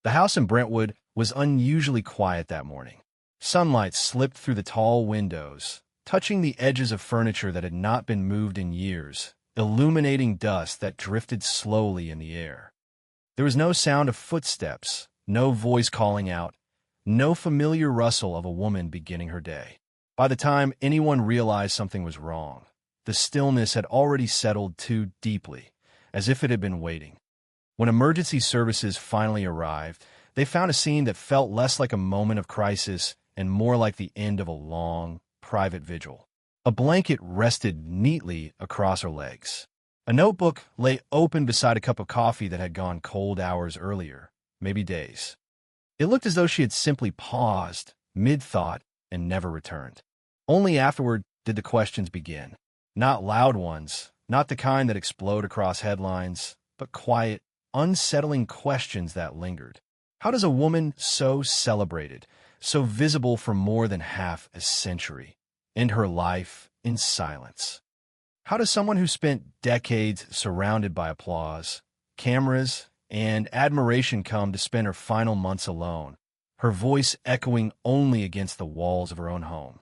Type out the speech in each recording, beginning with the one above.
The house in Brentwood was unusually quiet that morning. Sunlight slipped through the tall windows, touching the edges of furniture that had not been moved in years, illuminating dust that drifted slowly in the air. There was no sound of footsteps, no voice calling out, no familiar rustle of a woman beginning her day. By the time anyone realized something was wrong, the stillness had already settled too deeply, as if it had been waiting. When emergency services finally arrived, they found a scene that felt less like a moment of crisis and more like the end of a long, private vigil. A blanket rested neatly across her legs. A notebook lay open beside a cup of coffee that had gone cold hours earlier, maybe days. It looked as though she had simply paused, mid-thought, and never returned. Only afterward did the questions begin. Not loud ones, not the kind that explode across headlines, but quiet, unsettling questions that lingered. How does a woman so celebrated, so visible for more than half a century, end her life in silence? How does someone who spent decades surrounded by applause, cameras, and admiration come to spend her final months alone, her voice echoing only against the walls of her own home?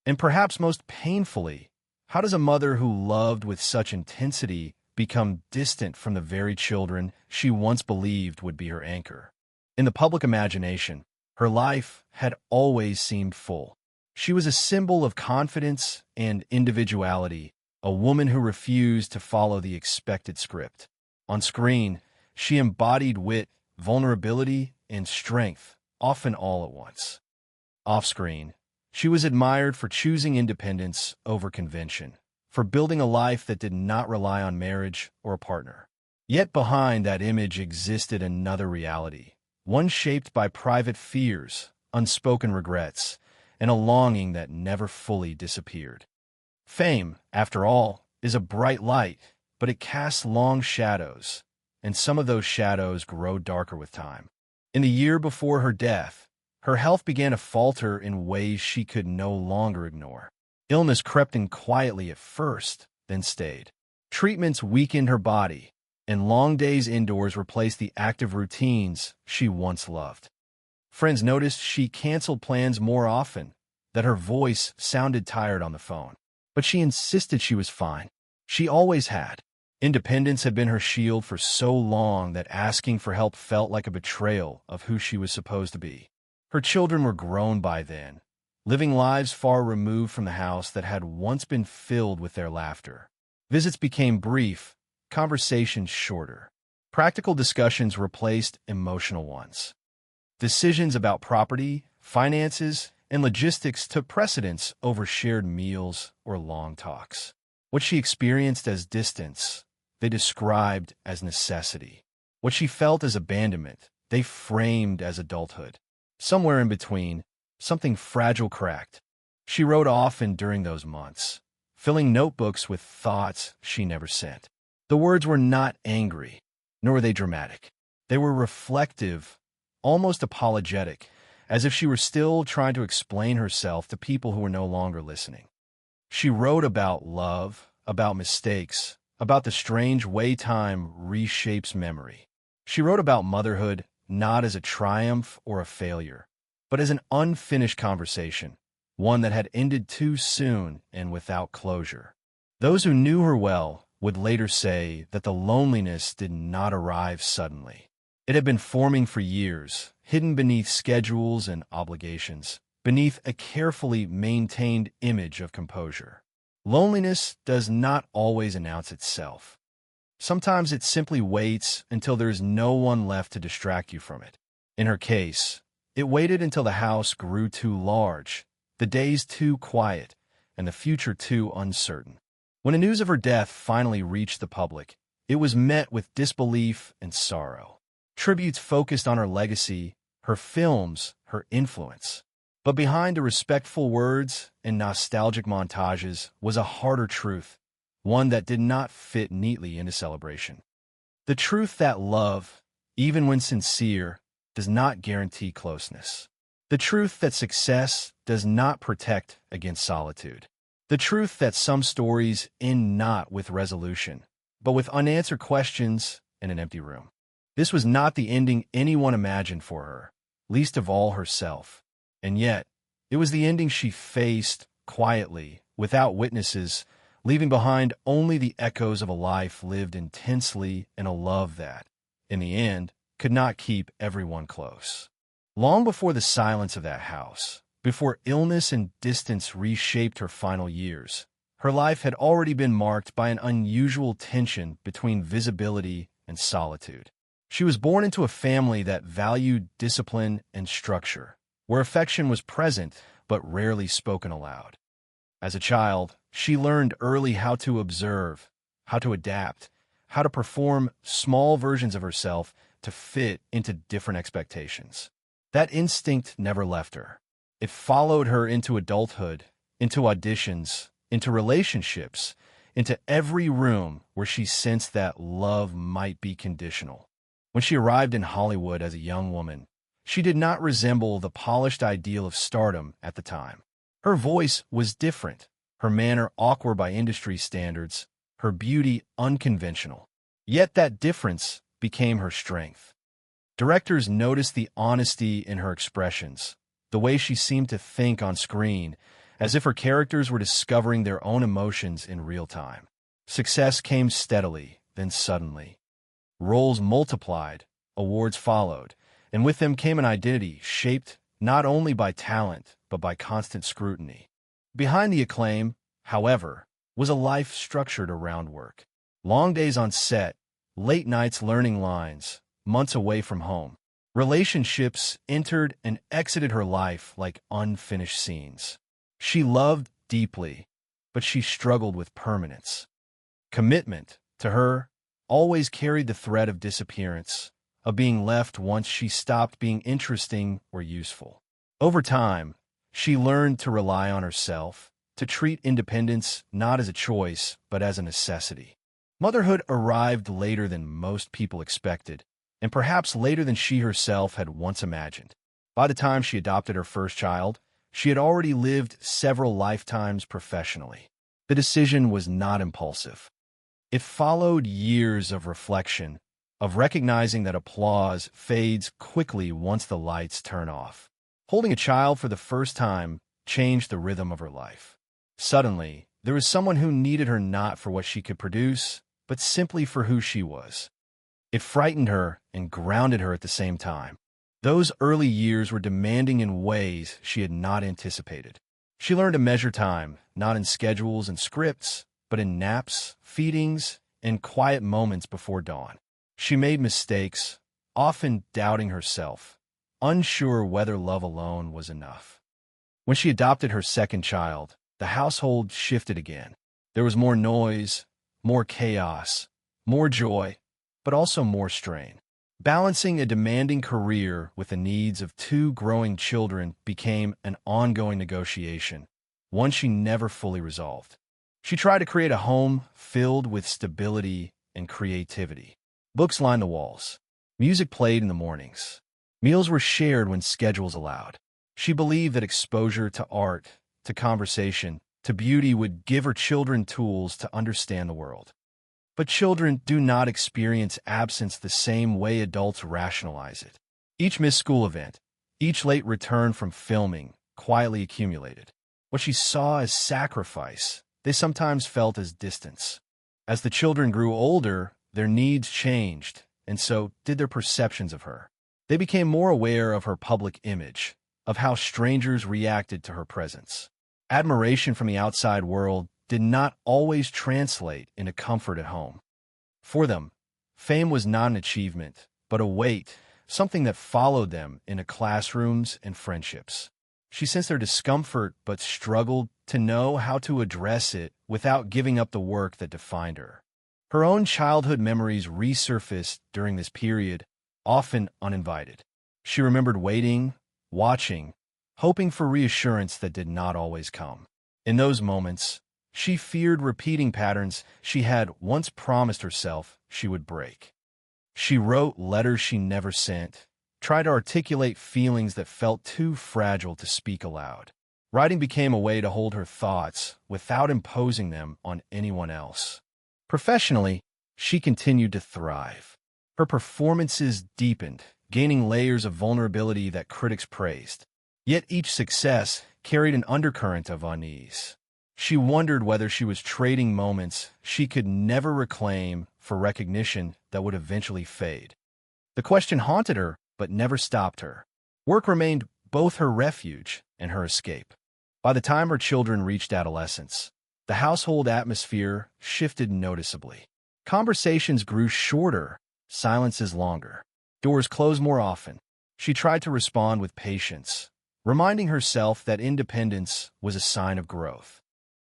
And perhaps most painfully, how does a mother who loved with such intensity become distant from the very children she once believed would be her anchor? In the public imagination, her life had always seemed full. She was a symbol of confidence and individuality, a woman who refused to follow the expected script. On screen, she embodied wit, vulnerability, and strength, often all at once. Off-screen, she was admired for choosing independence over convention, for building a life that did not rely on marriage or a partner. Yet behind that image existed another reality, one shaped by private fears, unspoken regrets, and a longing that never fully disappeared. Fame, after all, is a bright light, but it casts long shadows, and some of those shadows grow darker with time. In the year before her death, her health began to falter in ways she could no longer ignore. Illness crept in quietly at first, then stayed. Treatments weakened her body, and long days indoors replaced the active routines she once loved. Friends noticed she canceled plans more often, that her voice sounded tired on the phone. But she insisted she was fine. She always had. Independence had been her shield for so long that asking for help felt like a betrayal of who she was supposed to be. Her children were grown by then, living lives far removed from the house that had once been filled with their laughter. Visits became brief, conversations shorter. Practical discussions replaced emotional ones. Decisions about property, finances, and logistics took precedence over shared meals or long talks. What she experienced as distance, they described as necessity. What she felt as abandonment, they framed as adulthood. Somewhere in between, something fragile cracked. She wrote often during those months, filling notebooks with thoughts she never sent. The words were not angry, nor were they dramatic. They were reflective, almost apologetic, as if she were still trying to explain herself to people who were no longer listening. She wrote about love, about mistakes, about the strange way time reshapes memory. She wrote about motherhood not as a triumph or a failure, but as an unfinished conversation, one that had ended too soon and without closure. Those who knew her well would later say that the loneliness did not arrive suddenly. It had been forming for years, hidden beneath schedules and obligations, beneath a carefully maintained image of composure. Loneliness does not always announce itself. Sometimes it simply waits until there is no one left to distract you from it. In her case, it waited until the house grew too large, the days too quiet, and the future too uncertain. When the news of her death finally reached the public, it was met with disbelief and sorrow. Tributes focused on her legacy, her films, her influence. But behind the respectful words and nostalgic montages was a harder truth, one that did not fit neatly into celebration. The truth that love, even when sincere, does not guarantee closeness. The truth that success does not protect against solitude. The truth that some stories end not with resolution, but with unanswered questions and an empty room. This was not the ending anyone imagined for her, least of all herself. And yet, it was the ending she faced quietly, without witnesses, leaving behind only the echoes of a life lived intensely in a love that, in the end, could not keep everyone close. Long before the silence of that house, before illness and distance reshaped her final years, her life had already been marked by an unusual tension between visibility and solitude. She was born into a family that valued discipline and structure, where affection was present but rarely spoken aloud. As a child, she learned early how to observe, how to adapt, how to perform small versions of herself to fit into different expectations. That instinct never left her. It followed her into adulthood, into auditions, into relationships, into every room where she sensed that love might be conditional. When she arrived in Hollywood as a young woman, she did not resemble the polished ideal of stardom at the time. Her voice was different, her manner awkward by industry standards, her beauty unconventional. Yet that difference became her strength. Directors noticed the honesty in her expressions, the way she seemed to think on screen, as if her characters were discovering their own emotions in real time. Success came steadily, then suddenly. Roles multiplied, awards followed, and with them came an identity shaped not only by talent, but by constant scrutiny. Behind the acclaim, however, was a life structured around work. Long days on set, late nights learning lines, months away from home. Relationships entered and exited her life like unfinished scenes. She loved deeply, but she struggled with permanence. Commitment, to her, always carried the threat of disappearance, of being left once she stopped being interesting or useful. Over time, she learned to rely on herself, to treat independence not as a choice, but as a necessity. Motherhood arrived later than most people expected, and perhaps later than she herself had once imagined. By the time she adopted her first child, she had already lived several lifetimes professionally. The decision was not impulsive. It followed years of reflection, of recognizing that applause fades quickly once the lights turn off. Holding a child for the first time changed the rhythm of her life. Suddenly, there was someone who needed her not for what she could produce, but simply for who she was. It frightened her and grounded her at the same time. Those early years were demanding in ways she had not anticipated. She learned to measure time, not in schedules and scripts, but in naps, feedings, and quiet moments before dawn. She made mistakes, often doubting herself, unsure whether love alone was enough. When she adopted her second child, the household shifted again. There was more noise, more chaos, more joy, but also more strain. Balancing a demanding career with the needs of two growing children became an ongoing negotiation, one she never fully resolved. She tried to create a home filled with stability and creativity. Books lined the walls. Music played in the mornings. Meals were shared when schedules allowed. She believed that exposure to art, to conversation, to beauty would give her children tools to understand the world. But children do not experience absence the same way adults rationalize it. Each missed school event, each late return from filming, quietly accumulated. What she saw as sacrifice, they sometimes felt as distance. As the children grew older, their needs changed, and so did their perceptions of her. They became more aware of her public image, of how strangers reacted to her presence. Admiration from the outside world did not always translate into comfort at home. For them, fame was not an achievement, but a weight, something that followed them into classrooms and friendships. She sensed their discomfort but struggled to know how to address it without giving up the work that defined her. Her own childhood memories resurfaced during this period, often uninvited. She remembered waiting, watching, hoping for reassurance that did not always come. In those moments, she feared repeating patterns she had once promised herself she would break. She wrote letters she never sent, tried to articulate feelings that felt too fragile to speak aloud. Writing became a way to hold her thoughts without imposing them on anyone else. Professionally, she continued to thrive. Her performances deepened, gaining layers of vulnerability that critics praised. Yet each success carried an undercurrent of unease. She wondered whether she was trading moments she could never reclaim for recognition that would eventually fade. The question haunted her, but never stopped her. Work remained both her refuge and her escape. By the time her children reached adolescence, the household atmosphere shifted noticeably. Conversations grew shorter, silences longer. Doors closed more often. She tried to respond with patience, reminding herself that independence was a sign of growth.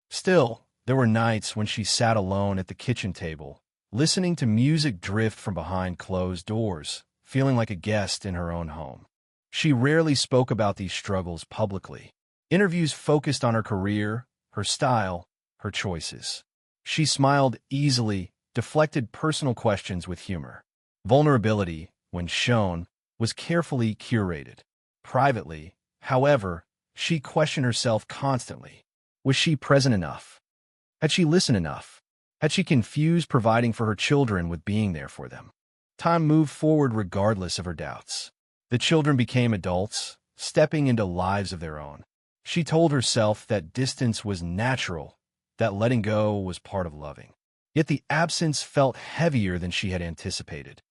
Still, there were nights when she sat alone at the kitchen table, listening to music drift from behind closed doors, feeling like a guest in her own home. She rarely spoke about these struggles publicly. Interviews focused on her career, her style, her choices. She smiled easily, deflected personal questions with humor. Vulnerability, when shown, was carefully curated. Privately, however, she questioned herself constantly. Was she present enough? Had she listened enough? Had she confused providing for her children with being there for them? Time moved forward regardless of her doubts. The children became adults, stepping into lives of their own. She told herself that distance was natural, that letting go was part of loving. Yet the absence felt heavier than she had anticipated.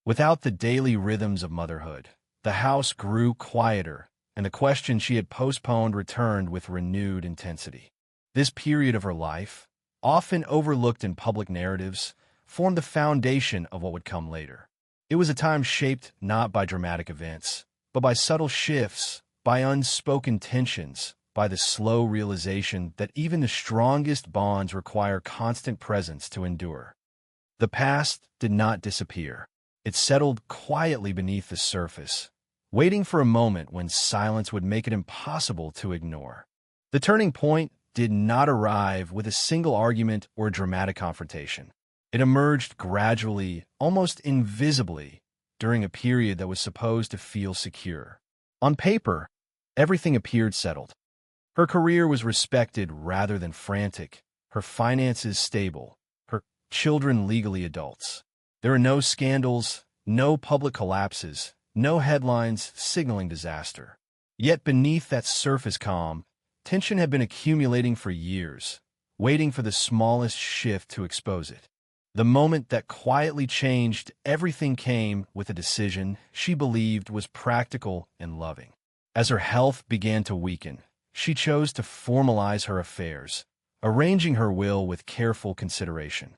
Without the daily rhythms of motherhood, the house grew quieter, and the question she had postponed returned with renewed intensity. This period of her life, often overlooked in public narratives, formed the foundation of what would come later. It was a time shaped not by dramatic events, but by subtle shifts, by unspoken tensions, by the slow realization that even the strongest bonds require constant presence to endure. The past did not disappear. It settled quietly beneath the surface, waiting for a moment when silence would make it impossible to ignore. The turning point did not arrive with a single argument or a dramatic confrontation. It emerged gradually, almost invisibly, during a period that was supposed to feel secure. On paper, everything appeared settled. Her career was respected rather than frantic, her finances stable, her children legally adults. There were no scandals, no public collapses, no headlines signaling disaster. Yet beneath that surface calm, tension had been accumulating for years, waiting for the smallest shift to expose it. The moment that quietly changed everything came with a decision she believed was practical and loving. As her health began to weaken, she chose to formalize her affairs, arranging her will with careful consideration.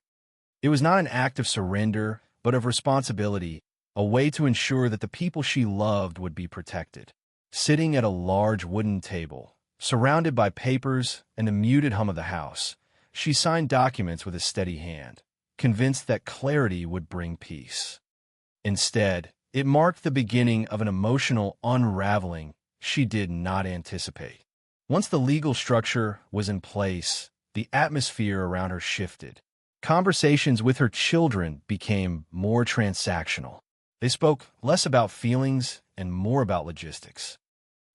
It was not an act of surrender, but of responsibility, a way to ensure that the people she loved would be protected. Sitting at a large wooden table, surrounded by papers and the muted hum of the house, she signed documents with a steady hand, convinced that clarity would bring peace. Instead, it marked the beginning of an emotional unraveling she did not anticipate. Once the legal structure was in place, the atmosphere around her shifted. Conversations with her children became more transactional. They spoke less about feelings and more about logistics.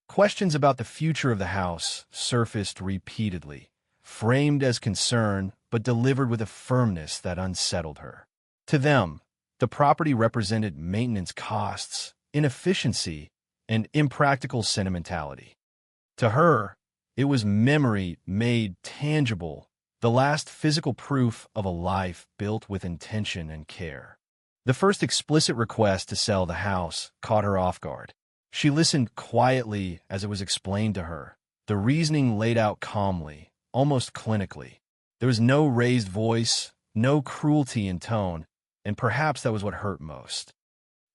Questions about the future of the house surfaced repeatedly, framed as concern but delivered with a firmness that unsettled her. To them, the property represented maintenance costs, inefficiency, and impractical sentimentality. To her, it was memory made tangible, the last physical proof of a life built with intention and care. The first explicit request to sell the house caught her off guard. She listened quietly as it was explained to her, the reasoning laid out calmly, almost clinically. There was no raised voice, no cruelty in tone, and perhaps that was what hurt most.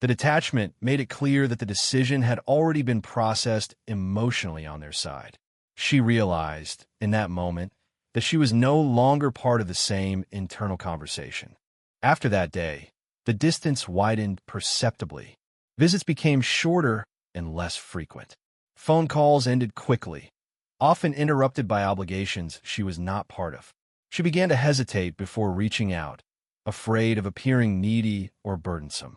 The detachment made it clear that the decision had already been processed emotionally on their side. She realized, in that moment, that she was no longer part of the same internal conversation. After that day, the distance widened perceptibly. Visits became shorter and less frequent. Phone calls ended quickly, often interrupted by obligations she was not part of. She began to hesitate before reaching out, afraid of appearing needy or burdensome.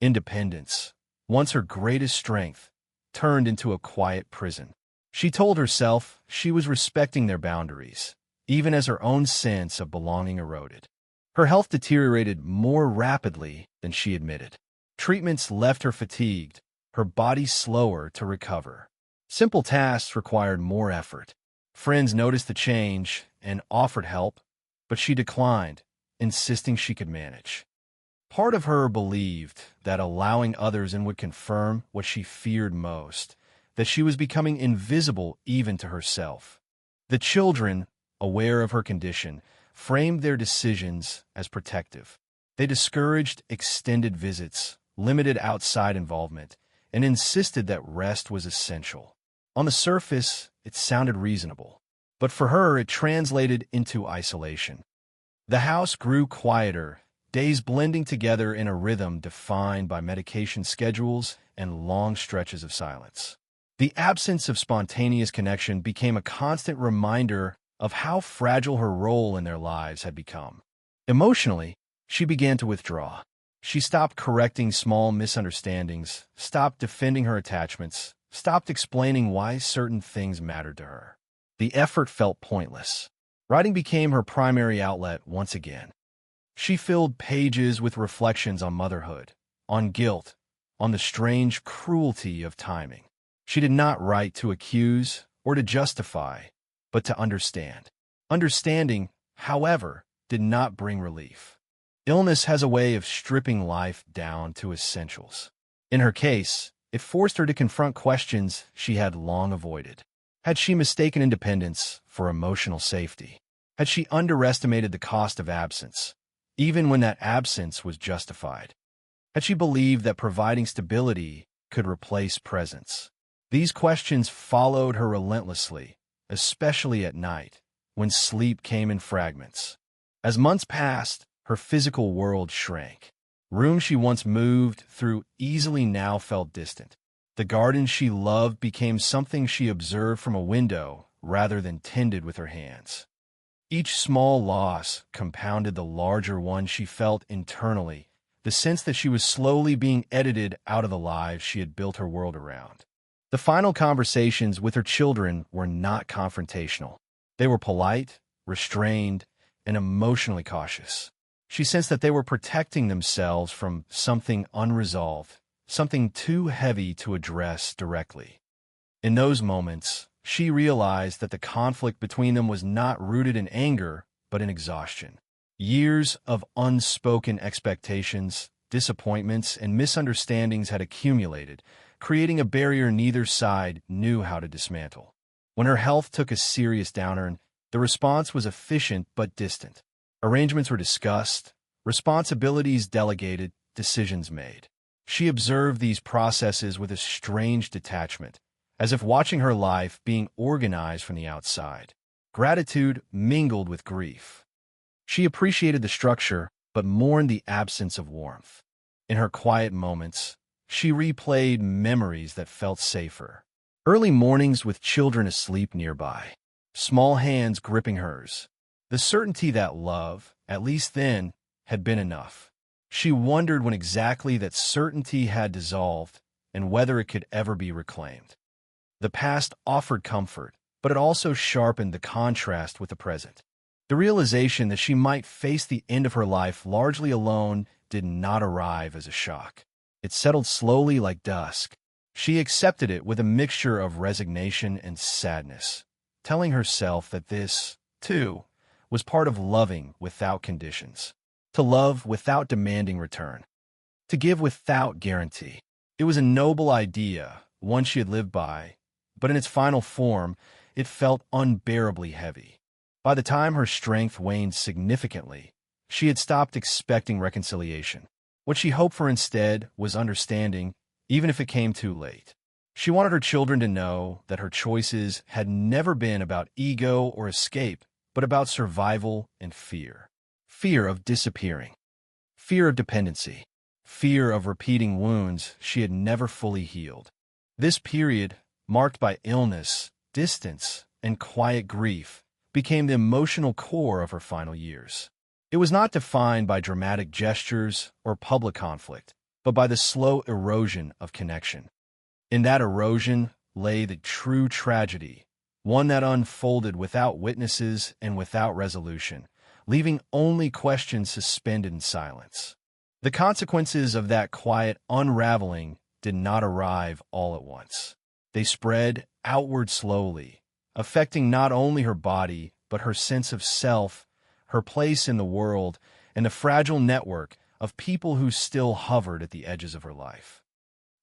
Independence, once her greatest strength, turned into a quiet prison. She told herself she was respecting their boundaries, even as her own sense of belonging eroded. Her health deteriorated more rapidly than she admitted. Treatments left her fatigued, her body slower to recover. Simple tasks required more effort. Friends noticed the change and offered help, but she declined, insisting she could manage. Part of her believed that allowing others in would confirm what she feared most, that she was becoming invisible even to herself. The children, aware of her condition, framed their decisions as protective. They discouraged extended visits, limited outside involvement, and insisted that rest was essential. On the surface, it sounded reasonable, but for her it translated into isolation. The house grew quieter, days blending together in a rhythm defined by medication schedules and long stretches of silence. The absence of spontaneous connection became a constant reminder of how fragile her role in their lives had become. Emotionally, she began to withdraw. She stopped correcting small misunderstandings, stopped defending her attachments, stopped explaining why certain things mattered to her. The effort felt pointless. Writing became her primary outlet once again. She filled pages with reflections on motherhood, on guilt, on the strange cruelty of timing. She did not write to accuse or to justify, but to understand. Understanding, however, did not bring relief. Illness has a way of stripping life down to essentials. In her case, it forced her to confront questions she had long avoided. Had she mistaken independence for emotional safety? Had she underestimated the cost of absence, even when that absence was justified? Had she believed that providing stability could replace presence? These questions followed her relentlessly, especially at night, when sleep came in fragments. As months passed, her physical world shrank. Rooms she once moved through easily now felt distant. The garden she loved became something she observed from a window rather than tended with her hands. Each small loss compounded the larger one she felt internally, the sense that she was slowly being edited out of the lives she had built her world around. The final conversations with her children were not confrontational. They were polite, restrained, and emotionally cautious. She sensed that they were protecting themselves from something unresolved, something too heavy to address directly. In those moments, she realized that the conflict between them was not rooted in anger, but in exhaustion. Years of unspoken expectations, disappointments, and misunderstandings had accumulated, creating a barrier neither side knew how to dismantle. When her health took a serious downturn, the response was efficient but distant. Arrangements were discussed, responsibilities delegated, decisions made. She observed these processes with a strange detachment, as if watching her life being organized from the outside. Gratitude mingled with grief. She appreciated the structure, but mourned the absence of warmth. In her quiet moments, she replayed memories that felt safer. Early mornings with children asleep nearby, small hands gripping hers. The certainty that love, at least then, had been enough. She wondered when exactly that certainty had dissolved and whether it could ever be reclaimed. The past offered comfort, but it also sharpened the contrast with the present. The realization that she might face the end of her life largely alone did not arrive as a shock. It settled slowly like dusk. She accepted it with a mixture of resignation and sadness, telling herself that this, too, was part of loving without conditions. To love without demanding return. To give without guarantee. It was a noble idea, one she had lived by, but in its final form, it felt unbearably heavy. By the time her strength waned significantly, she had stopped expecting reconciliation. What she hoped for instead was understanding, even if it came too late. She wanted her children to know that her choices had never been about ego or escape, but about survival and fear. Fear of disappearing. Fear of dependency. Fear of repeating wounds she had never fully healed. This period, marked by illness, distance, and quiet grief, became the emotional core of her final years. It was not defined by dramatic gestures or public conflict, but by the slow erosion of connection. In that erosion lay the true tragedy, one that unfolded without witnesses and without resolution, leaving only questions suspended in silence. The consequences of that quiet unraveling did not arrive all at once. They spread outward slowly, affecting not only her body, but her sense of self, her place in the world, and the fragile network of people who still hovered at the edges of her life.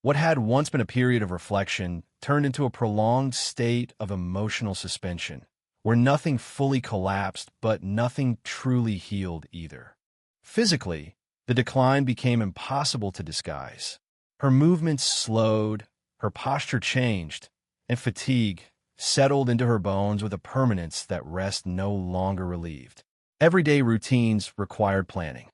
What had once been a period of reflection turned into a prolonged state of emotional suspension, where nothing fully collapsed, but nothing truly healed either. Physically, the decline became impossible to disguise. Her movements slowed, her posture changed, and fatigue settled into her bones with a permanence that rest no longer relieved. Everyday routines required planning.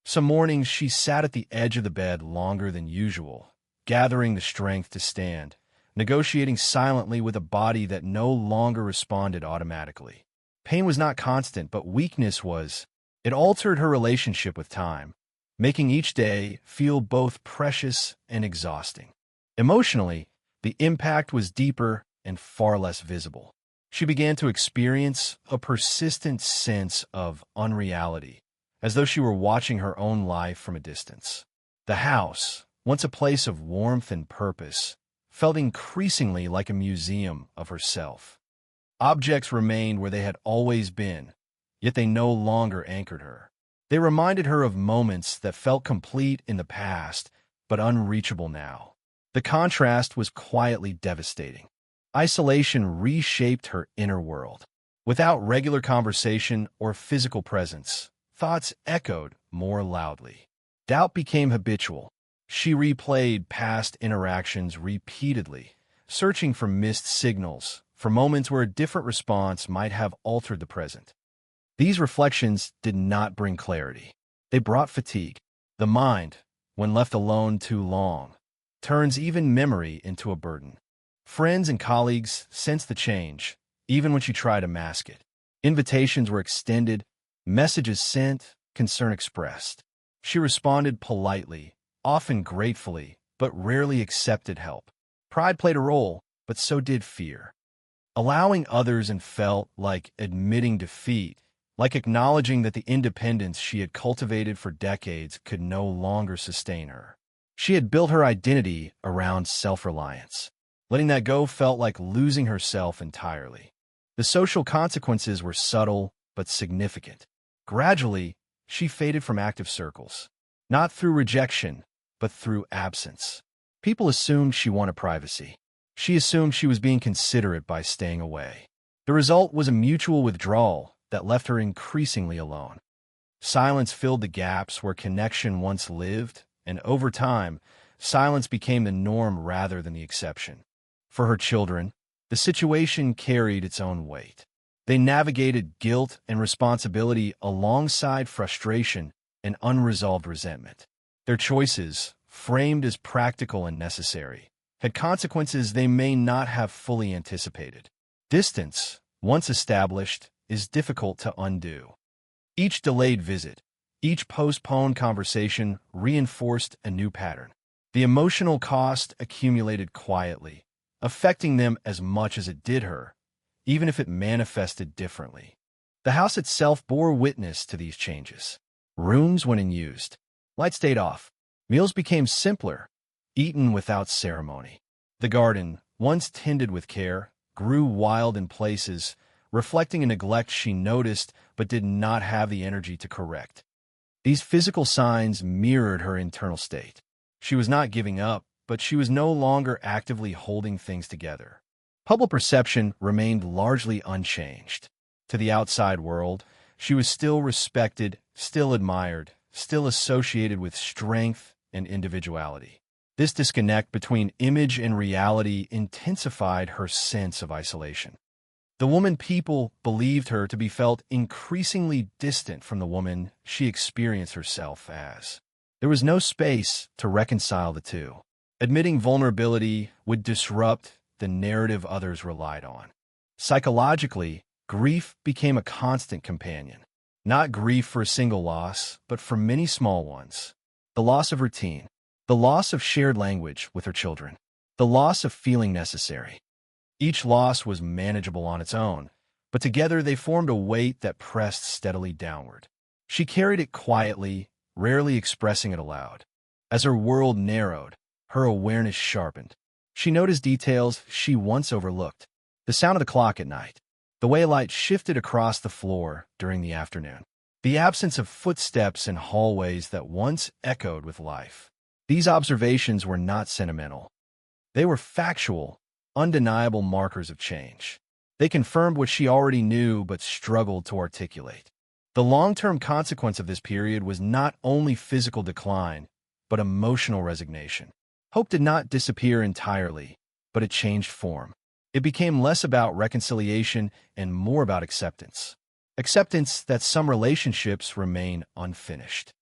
Some mornings she sat at the edge of the bed longer than usual, gathering the strength to stand, negotiating silently with a body that no longer responded automatically. Pain was not constant, but weakness was. It altered her relationship with time, making each day feel both precious and exhausting. Emotionally, the impact was deeper and far less visible. She began to experience a persistent sense of unreality, as though she were watching her own life from a distance. The house, once a place of warmth and purpose, felt increasingly like a museum of herself. Objects remained where they had always been, yet they no longer anchored her. They reminded her of moments that felt complete in the past, but unreachable now. The contrast was quietly devastating. Isolation reshaped her inner world. Without regular conversation or physical presence, thoughts echoed more loudly. Doubt became habitual. She replayed past interactions repeatedly, searching for missed signals, for moments where a different response might have altered the present. These reflections did not bring clarity. They brought fatigue. The mind, when left alone too long, turns even memory into a burden. Friends and colleagues sensed the change, even when she tried to mask it. Invitations were extended, messages sent, concern expressed. She responded politely, often gratefully, but rarely accepted help. Pride played a role, but so did fear. Allowing others and felt like admitting defeat, like acknowledging that the independence she had cultivated for decades could no longer sustain her. She had built her identity around self-reliance. Letting that go felt like losing herself entirely. The social consequences were subtle but significant. Gradually, she faded from active circles, not through rejection, but through absence. People assumed she wanted privacy. She assumed she was being considerate by staying away. The result was a mutual withdrawal that left her increasingly alone. Silence filled the gaps where connection once lived, and over time, silence became the norm rather than the exception. For her children, the situation carried its own weight. They navigated guilt and responsibility alongside frustration and unresolved resentment. Their choices, framed as practical and necessary, had consequences they may not have fully anticipated. Distance, once established, is difficult to undo. Each delayed visit, each postponed conversation reinforced a new pattern. The emotional cost accumulated quietly, affecting them as much as it did her, even if it manifested differently. The house itself bore witness to these changes. Rooms went unused. Lights stayed off. Meals became simpler, eaten without ceremony. The garden, once tended with care, grew wild in places, reflecting a neglect she noticed but did not have the energy to correct. These physical signs mirrored her internal state. She was not giving up, but she was no longer actively holding things together. Public perception remained largely unchanged. To the outside world, she was still respected, still admired, still associated with strength and individuality. This disconnect between image and reality intensified her sense of isolation. The woman people believed her to be felt increasingly distant from the woman she experienced herself as. There was no space to reconcile the two. Admitting vulnerability would disrupt the narrative others relied on. Psychologically, grief became a constant companion. Not grief for a single loss, but for many small ones. The loss of routine, the loss of shared language with her children, the loss of feeling necessary. Each loss was manageable on its own, but together they formed a weight that pressed steadily downward. She carried it quietly, rarely expressing it aloud. As her world narrowed, her awareness sharpened. She noticed details she once overlooked. The sound of the clock at night, the way light shifted across the floor during the afternoon, the absence of footsteps in hallways that once echoed with life. These observations were not sentimental. They were factual, undeniable markers of change. They confirmed what she already knew but struggled to articulate. The long-term consequence of this period was not only physical decline, but emotional resignation. Hope did not disappear entirely, but it changed form. It became less about reconciliation and more about acceptance. Acceptance that some relationships remain unfinished.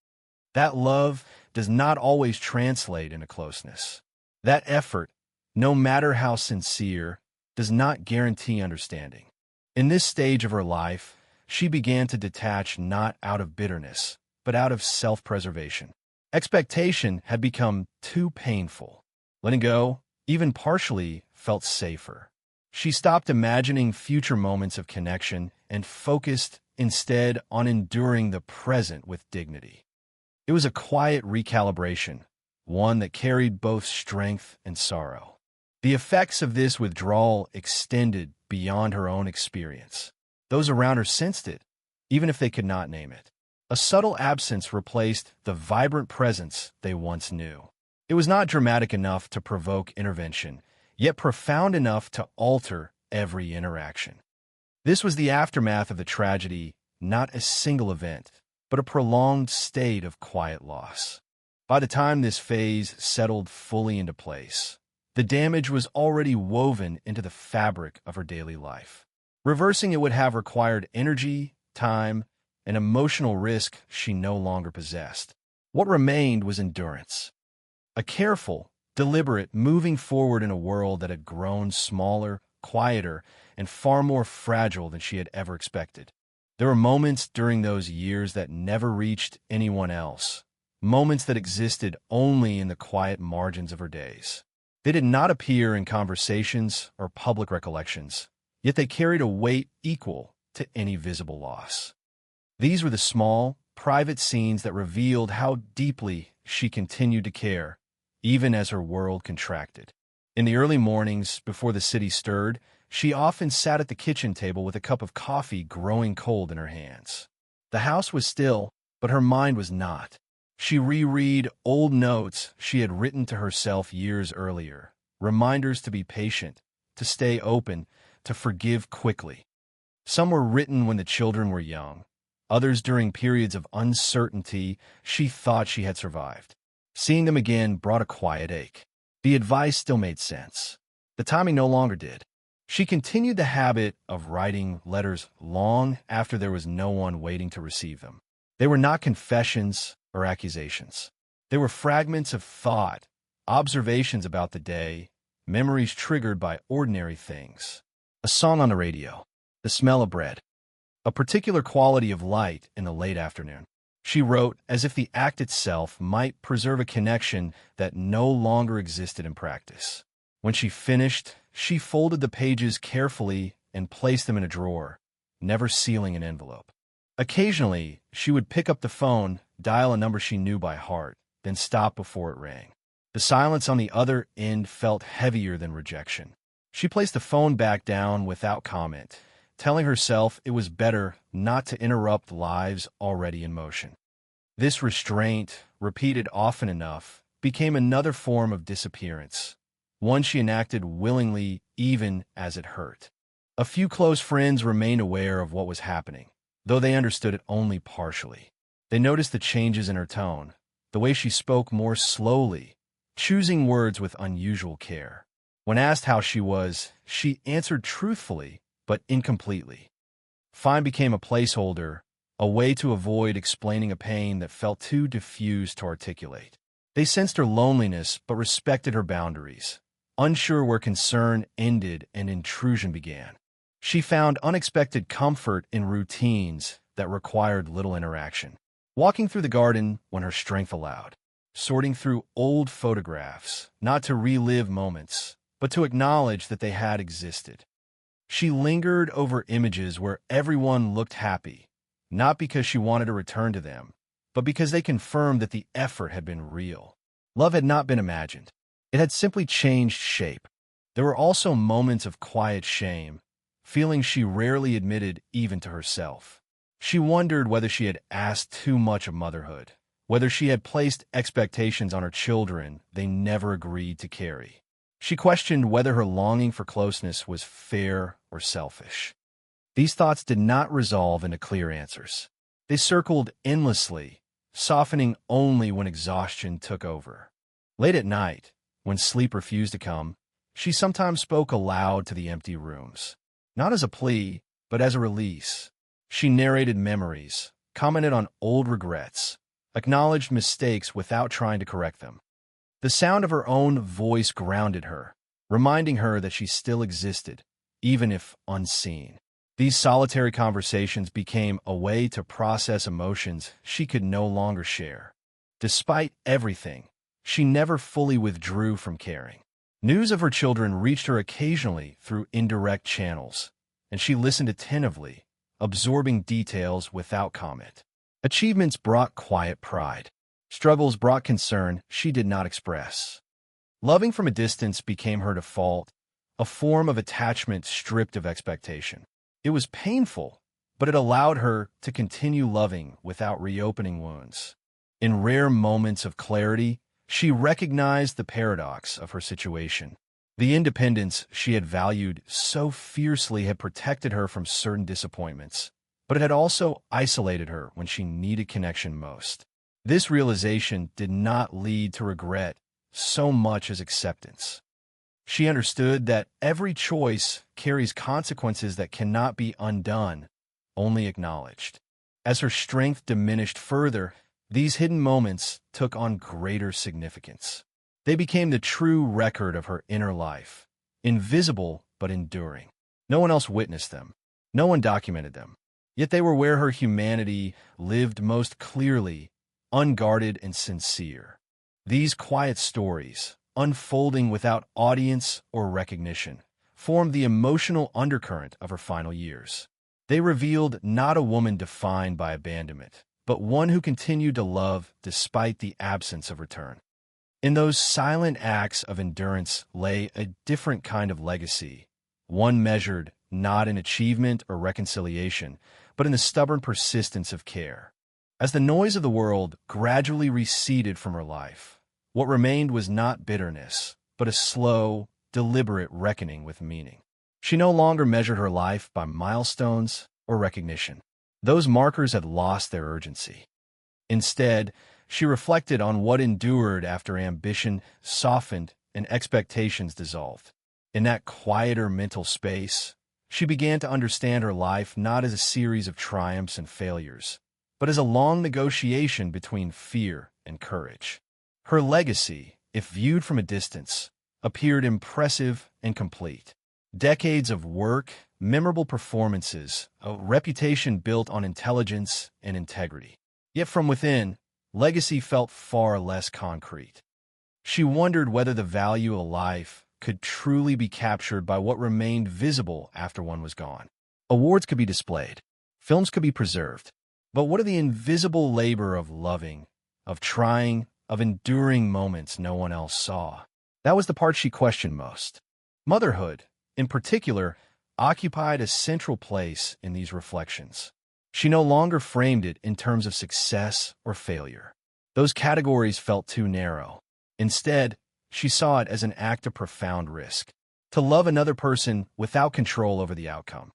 That love does not always translate into closeness. That effort, no matter how sincere, does not guarantee understanding. In this stage of her life, she began to detach not out of bitterness, but out of self-preservation. Expectation had become too painful. Letting go, even partially, felt safer. She stopped imagining future moments of connection and focused instead on enduring the present with dignity. It was a quiet recalibration, one that carried both strength and sorrow. The effects of this withdrawal extended beyond her own experience. Those around her sensed it, even if they could not name it. A subtle absence replaced the vibrant presence they once knew. It was not dramatic enough to provoke intervention, yet profound enough to alter every interaction. This was the aftermath of the tragedy, not a single event, but a prolonged state of quiet loss. By the time this phase settled fully into place, the damage was already woven into the fabric of her daily life. Reversing it would have required energy, time, and emotional risk she no longer possessed. What remained was endurance. A careful, deliberate moving forward in a world that had grown smaller, quieter, and far more fragile than she had ever expected. There were moments during those years that never reached anyone else, moments that existed only in the quiet margins of her days. They did not appear in conversations or public recollections, yet they carried a weight equal to any visible loss. These were the small, private scenes that revealed how deeply she continued to care, even as her world contracted. In the early mornings, before the city stirred, she often sat at the kitchen table with a cup of coffee growing cold in her hands. The house was still, but her mind was not. She reread old notes she had written to herself years earlier, reminders to be patient, to stay open, to forgive quickly. Some were written when the children were young, others during periods of uncertainty she thought she had survived. Seeing them again brought a quiet ache. The advice still made sense. The timing no longer did. She continued the habit of writing letters long after there was no one waiting to receive them. They were not confessions or accusations. They were fragments of thought, observations about the day, memories triggered by ordinary things. A song on the radio, the smell of bread, a particular quality of light in the late afternoon. She wrote as if the act itself might preserve a connection that no longer existed in practice. When she finished, she folded the pages carefully and placed them in a drawer, never sealing an envelope. Occasionally, she would pick up the phone, dial a number she knew by heart, then stop before it rang. The silence on the other end felt heavier than rejection. She placed the phone back down without comment, telling herself it was better not to interrupt lives already in motion. This restraint, repeated often enough, became another form of disappearance, one she enacted willingly even as it hurt. A few close friends remained aware of what was happening, though they understood it only partially. They noticed the changes in her tone, the way she spoke more slowly, choosing words with unusual care. When asked how she was, she answered truthfully, but incompletely. Fine became a placeholder, a way to avoid explaining a pain that felt too diffused to articulate. They sensed her loneliness but respected her boundaries, unsure where concern ended and intrusion began. She found unexpected comfort in routines that required little interaction. Walking through the garden when her strength allowed, sorting through old photographs, not to relive moments, but to acknowledge that they had existed. She lingered over images where everyone looked happy, not because she wanted to return to them, but because they confirmed that the effort had been real. Love had not been imagined. It had simply changed shape. There were also moments of quiet shame, feelings she rarely admitted even to herself. She wondered whether she had asked too much of motherhood, whether she had placed expectations on her children they never agreed to carry. She questioned whether her longing for closeness was fair or selfish. These thoughts did not resolve into clear answers. They circled endlessly, softening only when exhaustion took over. Late at night, when sleep refused to come, she sometimes spoke aloud to the empty rooms. Not as a plea, but as a release. She narrated memories, commented on old regrets, acknowledged mistakes without trying to correct them. The sound of her own voice grounded her, reminding her that she still existed, even if unseen. These solitary conversations became a way to process emotions she could no longer share. Despite everything, she never fully withdrew from caring. News of her children reached her occasionally through indirect channels, and she listened attentively, absorbing details without comment. Achievements brought quiet pride. Struggles brought concern she did not express. Loving from a distance became her default, a form of attachment stripped of expectation. It was painful, but it allowed her to continue loving without reopening wounds. In rare moments of clarity, she recognized the paradox of her situation. The independence she had valued so fiercely had protected her from certain disappointments, but it had also isolated her when she needed connection most. This realization did not lead to regret so much as acceptance. She understood that every choice carries consequences that cannot be undone, only acknowledged. As her strength diminished further, these hidden moments took on greater significance. They became the true record of her inner life, invisible but enduring. No one else witnessed them. No one documented them. Yet they were where her humanity lived most clearly, unguarded and sincere. These quiet stories, unfolding without audience or recognition, formed the emotional undercurrent of her final years. They revealed not a woman defined by abandonment, but one who continued to love despite the absence of return. In those silent acts of endurance lay a different kind of legacy, one measured not in achievement or reconciliation, but in the stubborn persistence of care. As the noise of the world gradually receded from her life, what remained was not bitterness, but a slow, deliberate reckoning with meaning. She no longer measured her life by milestones or recognition. Those markers had lost their urgency. Instead, she reflected on what endured after ambition softened and expectations dissolved. In that quieter mental space, she began to understand her life not as a series of triumphs and failures, but as a long negotiation between fear and courage. Her legacy, if viewed from a distance, appeared impressive and complete. Decades of work, memorable performances, a reputation built on intelligence and integrity. Yet from within, legacy felt far less concrete. She wondered whether the value of life could truly be captured by what remained visible after one was gone. Awards could be displayed, films could be preserved, but what of the invisible labor of loving, of trying, of enduring moments no one else saw? That was the part she questioned most. Motherhood, in particular, occupied a central place in these reflections. She no longer framed it in terms of success or failure. Those categories felt too narrow. Instead, she saw it as an act of profound risk. To love another person without control over the outcome.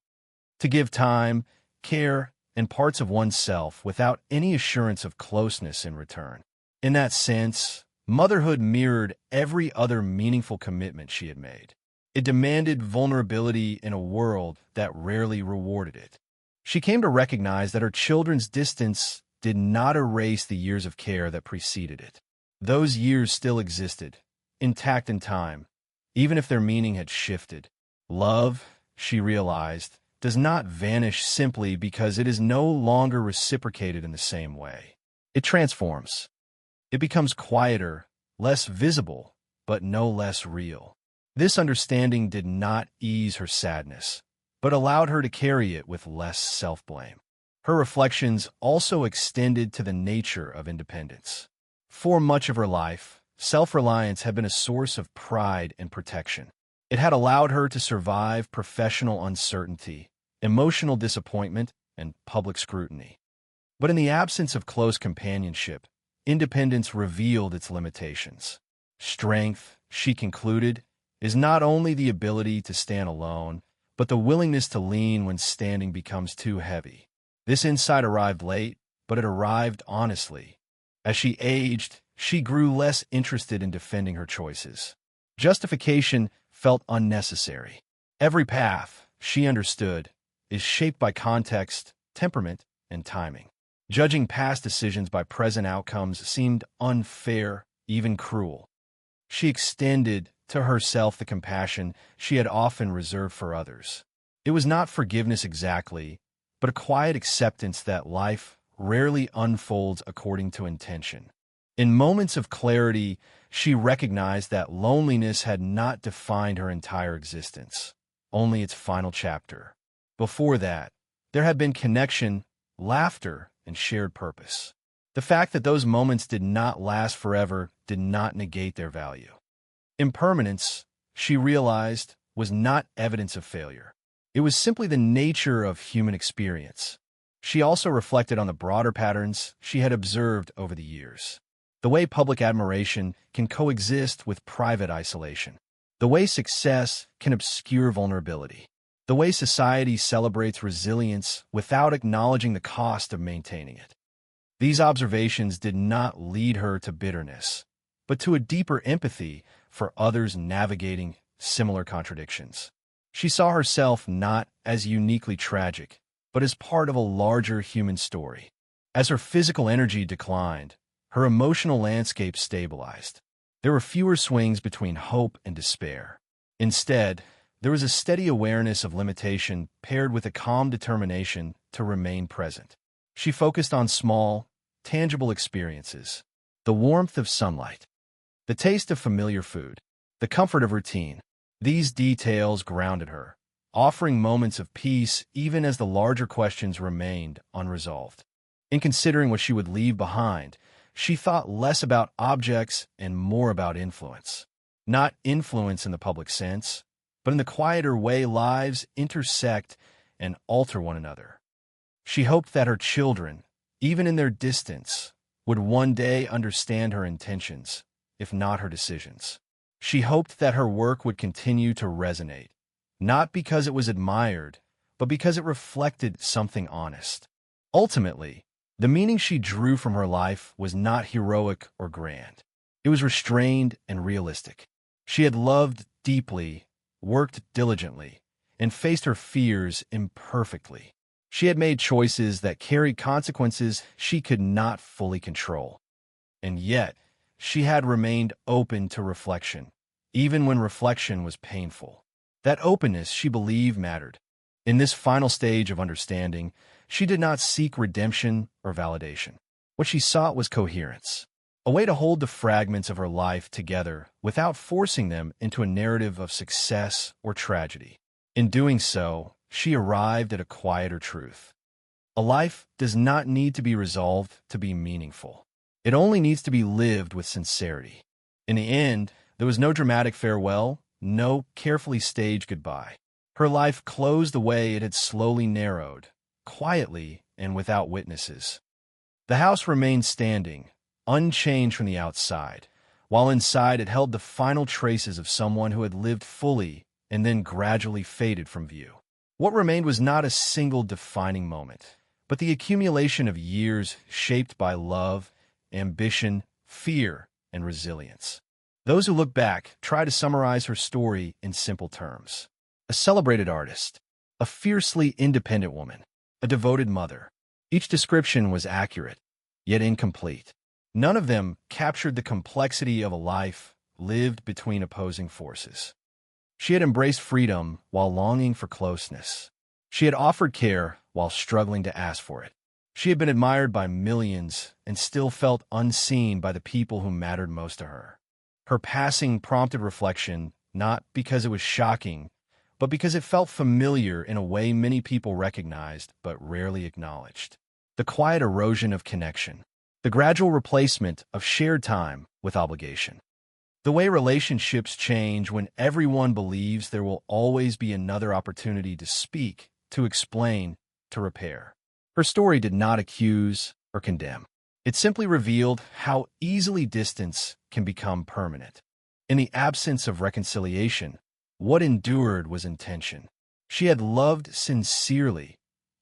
To give time, care, and parts of oneself without any assurance of closeness in return. In that sense, motherhood mirrored every other meaningful commitment she had made. It demanded vulnerability in a world that rarely rewarded it. She came to recognize that her children's distance did not erase the years of care that preceded it. Those years still existed, intact in time, even if their meaning had shifted. Love, she realized, does not vanish simply because it is no longer reciprocated in the same way. It transforms. It becomes quieter, less visible, but no less real. This understanding did not ease her sadness, but allowed her to carry it with less self-blame. Her reflections also extended to the nature of independence. For much of her life, self-reliance had been a source of pride and protection. It had allowed her to survive professional uncertainty, emotional disappointment, and public scrutiny. But in the absence of close companionship, independence revealed its limitations. Strength, she concluded, is not only the ability to stand alone, but the willingness to lean when standing becomes too heavy. This insight arrived late, but it arrived honestly. As she aged, she grew less interested in defending her choices. Justification felt unnecessary. Every path, she understood, is shaped by context, temperament, and timing. Judging past decisions by present outcomes seemed unfair, even cruel. She extended to herself the compassion she had often reserved for others. It was not forgiveness exactly, but a quiet acceptance that life rarely unfolds according to intention. In moments of clarity, she recognized that loneliness had not defined her entire existence, only its final chapter. Before that, there had been connection, laughter, and shared purpose. The fact that those moments did not last forever did not negate their value. Impermanence, she realized, was not evidence of failure. It was simply the nature of human experience. She also reflected on the broader patterns she had observed over the years. The way public admiration can coexist with private isolation. The way success can obscure vulnerability. The way society celebrates resilience without acknowledging the cost of maintaining it. These observations did not lead her to bitterness, but to a deeper empathy for others navigating similar contradictions. She saw herself not as uniquely tragic, but as part of a larger human story. As her physical energy declined, her emotional landscape stabilized. There were fewer swings between hope and despair. Instead, there was a steady awareness of limitation paired with a calm determination to remain present. She focused on small, tangible experiences, the warmth of sunlight, the taste of familiar food, the comfort of routine. These details grounded her, offering moments of peace even as the larger questions remained unresolved. In considering what she would leave behind, she thought less about objects and more about influence. Not influence in the public sense, but in the quieter way lives intersect and alter one another. She hoped that her children, even in their distance, would one day understand her intentions, if not her decisions. She hoped that her work would continue to resonate, not because it was admired, but because it reflected something honest. Ultimately, the meaning she drew from her life was not heroic or grand. It was restrained and realistic. She had loved deeply, worked diligently, and faced her fears imperfectly. She had made choices that carried consequences she could not fully control. And yet, she had remained open to reflection, even when reflection was painful. That openness, she believed, mattered. In this final stage of understanding, she did not seek redemption or validation. What she sought was coherence, a way to hold the fragments of her life together without forcing them into a narrative of success or tragedy. In doing so, she arrived at a quieter truth. A life does not need to be resolved to be meaningful. It only needs to be lived with sincerity. In the end, there was no dramatic farewell, no carefully staged goodbye. Her life closed the way it had slowly narrowed, quietly and without witnesses. The house remained standing, unchanged from the outside, while inside it held the final traces of someone who had lived fully and then gradually faded from view. What remained was not a single defining moment, but the accumulation of years shaped by love, ambition, fear, and resilience. Those who look back try to summarize her story in simple terms. A celebrated artist, a fiercely independent woman, a devoted mother. Each description was accurate, yet incomplete. None of them captured the complexity of a life lived between opposing forces. She had embraced freedom while longing for closeness. She had offered care while struggling to ask for it. She had been admired by millions and still felt unseen by the people who mattered most to her. Her passing prompted reflection, not because it was shocking, but because it felt familiar in a way many people recognized but rarely acknowledged. The quiet erosion of connection. The gradual replacement of shared time with obligation. The way relationships change when everyone believes there will always be another opportunity to speak, to explain, to repair. Her story did not accuse or condemn. It simply revealed how easily distance can become permanent. In the absence of reconciliation, what endured was intention. She had loved sincerely,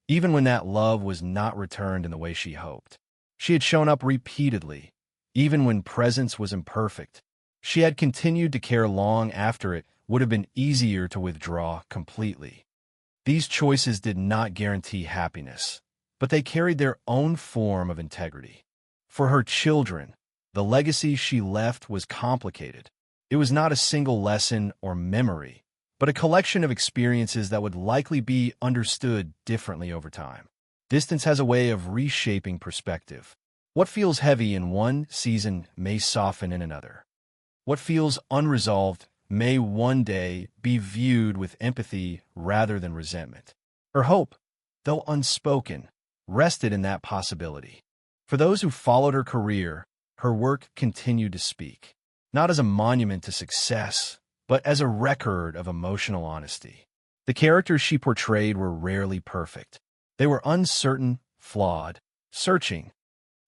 even when that love was not returned in the way she hoped. She had shown up repeatedly, even when presence was imperfect. She had continued to care long after it would have been easier to withdraw completely. These choices did not guarantee happiness, but they carried their own form of integrity. For her children, the legacy she left was complicated. It was not a single lesson or memory, but a collection of experiences that would likely be understood differently over time. Distance has a way of reshaping perspective. What feels heavy in one season may soften in another. What feels unresolved may one day be viewed with empathy rather than resentment. Her hope, though unspoken, rested in that possibility. For those who followed her career, her work continued to speak, not as a monument to success, but as a record of emotional honesty. The characters she portrayed were rarely perfect. They were uncertain, flawed, searching.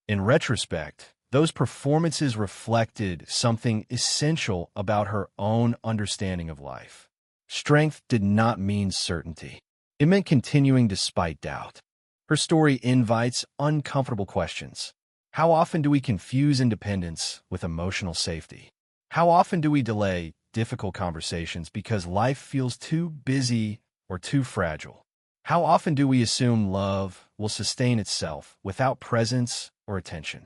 In retrospect, those performances reflected something essential about her own understanding of life. Strength did not mean certainty. It meant continuing despite doubt. Her story invites uncomfortable questions. How often do we confuse independence with emotional safety? How often do we delay difficult conversations because life feels too busy or too fragile? How often do we assume love will sustain itself without presence or attention?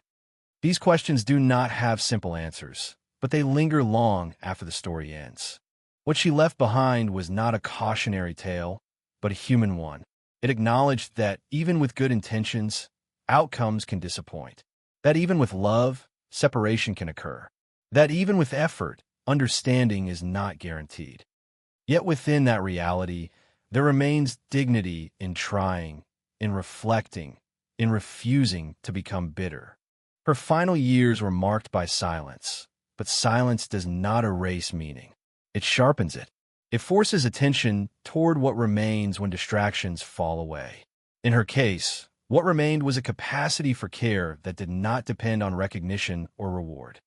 These questions do not have simple answers, but they linger long after the story ends. What she left behind was not a cautionary tale, but a human one. It acknowledged that even with good intentions, outcomes can disappoint. That even with love, separation can occur. That even with effort, understanding is not guaranteed. Yet within that reality, there remains dignity in trying, in reflecting, in refusing to become bitter. Her final years were marked by silence, but silence does not erase meaning. It sharpens it. It forces attention toward what remains when distractions fall away. In her case, what remained was a capacity for care that did not depend on recognition or reward.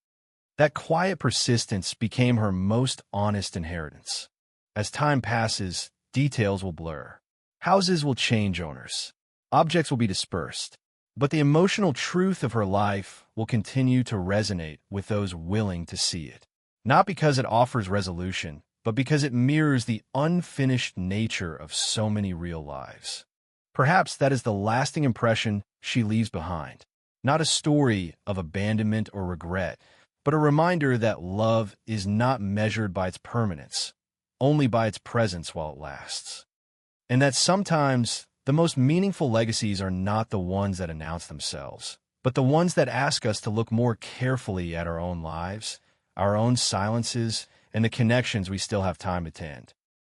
That quiet persistence became her most honest inheritance. As time passes, details will blur. Houses will change owners. Objects will be dispersed. But the emotional truth of her life will continue to resonate with those willing to see it. Not because it offers resolution, but because it mirrors the unfinished nature of so many real lives. Perhaps that is the lasting impression she leaves behind. Not a story of abandonment or regret, but a reminder that love is not measured by its permanence, only by its presence while it lasts. And that sometimes the most meaningful legacies are not the ones that announce themselves, but the ones that ask us to look more carefully at our own lives, our own silences, and the connections we still have time to tend.